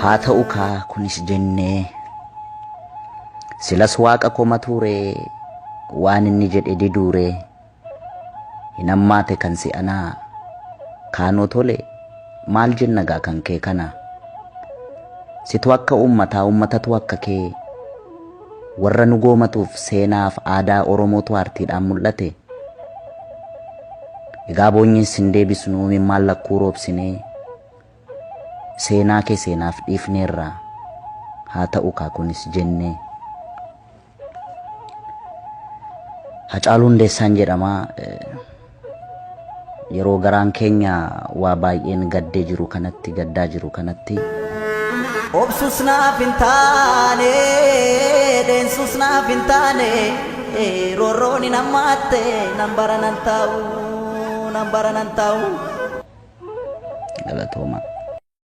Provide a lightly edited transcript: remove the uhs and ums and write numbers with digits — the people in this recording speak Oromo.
haa ta'u kaa kunis jennee silas waaqa koma ture waan inni jedhe diduure hin ammaate kan si anaa kaanoo tole maal jenna gaa kan kee kana situ akka ummatatu akka kee warra nu goomatuuf seenaaf aadaa oromootu aartiidhaan mul'ate egaa boonyin sin deebisnu maal lakkuu roobsinee seenaa kee seenaaf dhiifneerra haa ta'u kaa kunis jennee Hacaaluu Hundeessaan jedhama yeroo garaan keenya waa baay'een gaddaa jiru kanatti obsus naaf hin taane deensus naaf hin taane roorroon hin hammaatte nan baranan taa'u galatooma.